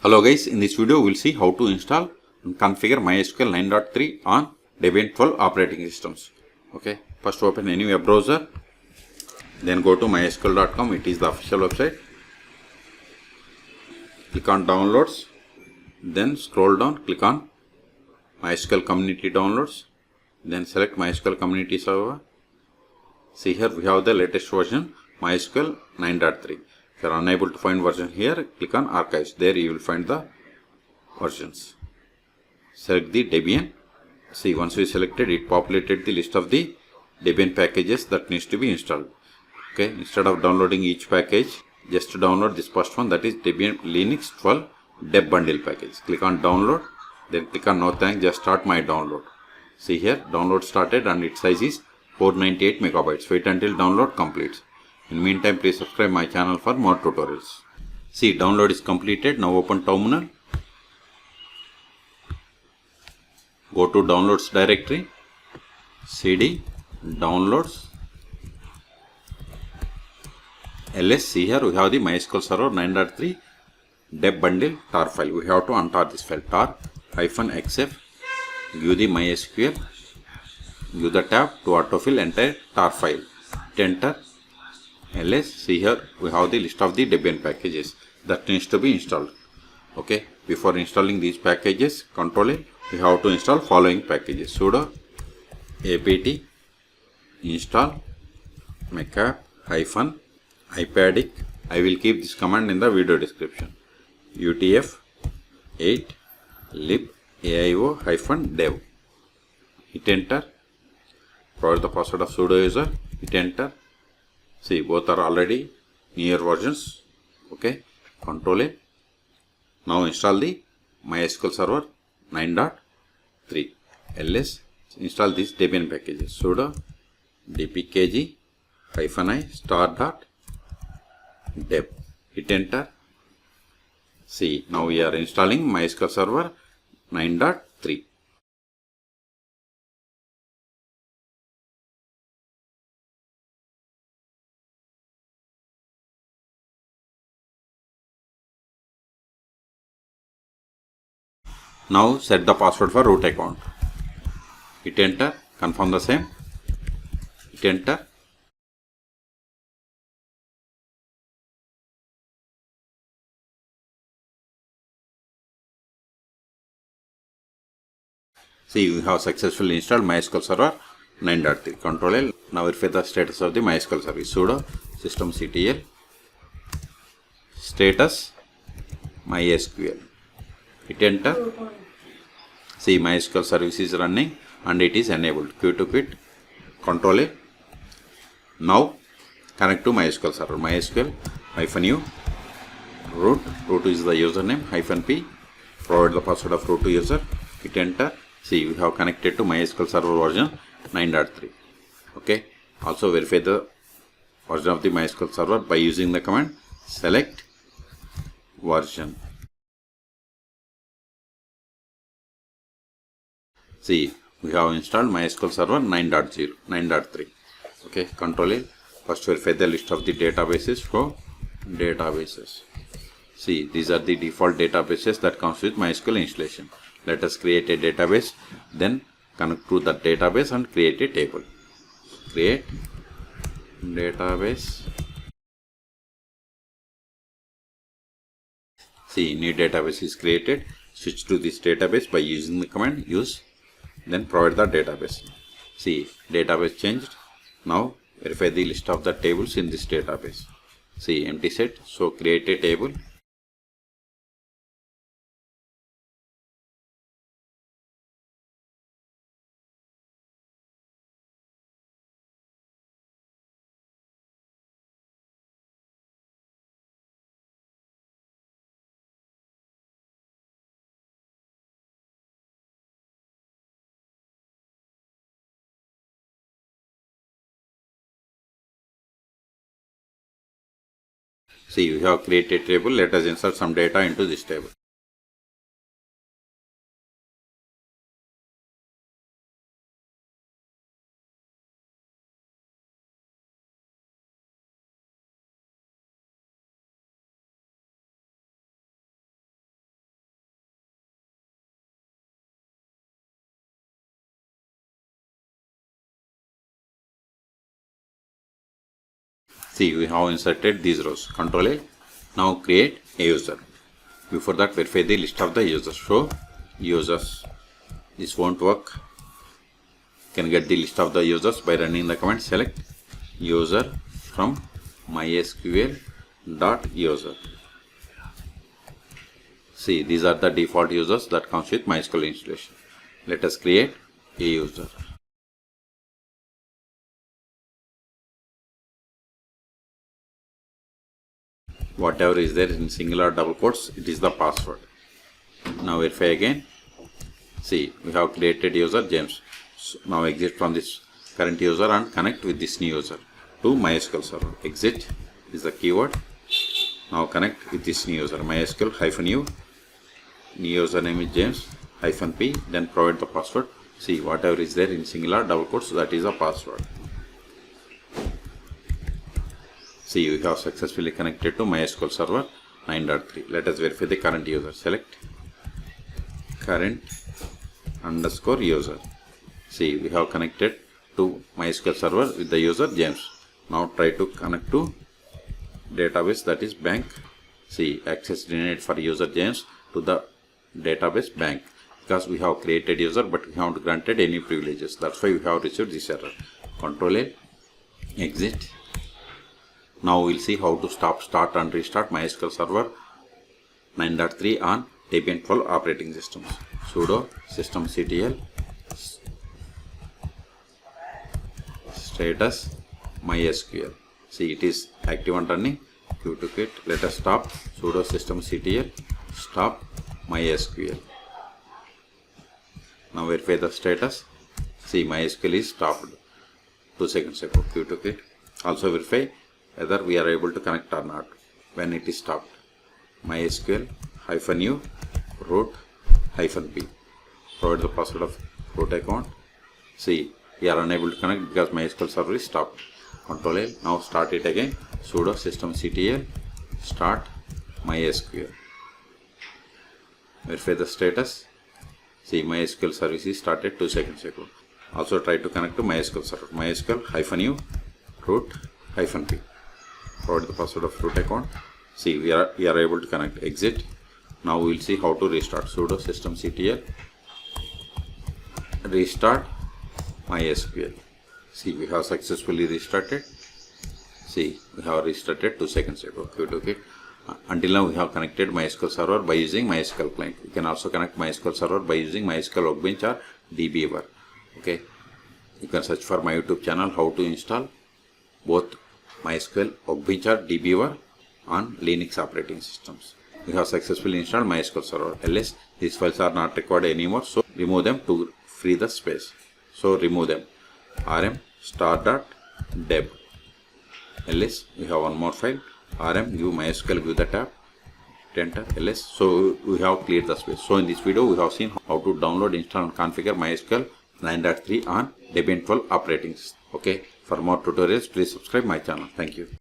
Hello guys, in this video we'll see how to install and configure MySQL 9.3 on Debian 12 operating systems. Okay, first open any web browser, then go to mysql.com, it is the official website. Click on downloads, then scroll down, click on MySQL community downloads, then select MySQL community server. See here we have the latest version MySQL 9.3. If you are unable to find version here, click on archives. There you will find the versions. Select the Debian. See, once we selected, it populated the list of the Debian packages that needs to be installed. Okay, instead of downloading each package, just to download this first one, that is Debian Linux 12 Deb bundle package. Click on download, then click on no thanks, just start my download. See here, download started and its size is 498 megabytes. Wait until download completes. In the meantime, please subscribe my channel for more tutorials. See, download is completed. Now open terminal. Go to downloads directory. cd downloads ls. See here we have the MySQL Server 9.3 deb bundle tar file. We have to untar this file. tar-xf. Give the MySQL. Give the tab to autofill entire tar file. Hit enter. ls. See here we have the list of the Debian packages that needs to be installed. Okay, before installing these packages, Ctrl A, we have to install following packages: sudo apt install macap-ipadic. I will keep this command in the video description. utf-8 libaio-dev. Hit enter. Provide the password of sudo user. Hit enter. See, both are already newer versions. Okay, Ctrl A. Now install the MySQL Server 9.3 ls. Install these Debian packages: sudo dpkg-i star.deb. Hit enter. See, now we are installing MySQL Server 9.3. Now set the password for root account. Hit enter. Confirm the same. Hit enter. See, we have successfully installed MySQL Server 9.3. Ctrl L. Now verify the status of the MySQL service. Sudo systemctl status MySQL. Hit enter. See, MySQL service is running and it is enabled. Q to quit. Ctrl A. Now connect to MySQL Server. MySQL -u root. Root is the username. -p. Provide the password of root to user. Hit enter. See, we have connected to MySQL Server version 9.3. Okay. Also verify the version of the MySQL Server by using the command select version. See, we have installed MySQL Server 9.3. Okay, Ctrl A. First verify the list of the databases for databases. See, these are the default databases that comes with MySQL installation. Let us create a database, then connect to that database and create a table. Create database. See, new database is created. Switch to this database by using the command use. Then provide the database. See, database changed. Now verify the list of the tables in this database. See, empty set. So create a table. See, we have created a table. Let us insert some data into this table. See, we have inserted these rows. Control A. Now create a user. Before that, verify the list of the users. Show users. This won't work. You can get the list of the users by running the command select user from mysql.user. See, these are the default users that comes with MySQL installation. Let us create a user. Whatever is there in single or double quotes, it is the password. Now verify again. See, we have created user James. So now exit from this current user and connect with this new user to MySQL server. Exit is the keyword. Now connect with this new user MySQL-u. New username is James -p. Then provide the password. See, whatever is there in single or double quotes, that is a password. See, we have successfully connected to MySQL server 9.3. Let us verify the current user. Select current_user. See, we have connected to MySQL server with the user James. Now try to connect to database, that is bank. See, access denied for user James to the database bank, because we have created user but we haven't granted any privileges. That's why we have received this error. Control A. Exit. Now we'll see how to start and restart MySQL server 9.3 on Debian 12 operating systems. Sudo systemctl status MySQL. See, it is active and running. Q to quit. Let us stop. Sudo systemctl stop MySQL. Now verify the status. See, MySQL is stopped 2 seconds ago. Q to quit. Also verify whether we are able to connect or not when it is stopped. MySQL-u root-p. Provide the password of root account. See, we are unable to connect because MySQL server is stopped. Control A. Now start it again. Sudo systemctl start MySQL. Verify the status. See, MySQL service is started 2 seconds ago. Also try to connect to MySQL server. MySQL-u root-p. Provide the password of root account. See, we are able to connect. Exit. Now we will see how to restart. Sudo systemctl restart MySQL. See, we have successfully restarted. See, we have restarted 2 seconds ago. Okay. Until now we have connected MySQL server by using MySQL client. We can also connect MySQL server by using MySQL Workbench or dbeaver. Okay. You can search for my YouTube channel how to install both MySQL Workbench or dbeaver on Linux operating systems. We have successfully installed MySQL server. Ls, these files are not required anymore, so remove them to free the space. So remove them. rm star.deb. Ls, we have one more file. rm, give MySQL, give the tab. Enter ls. So we have cleared the space. So in this video we have seen how to download, install and configure MySQL 9.3 on Debian 12 operating system. Okay. For more tutorials, please subscribe my channel. Thank you.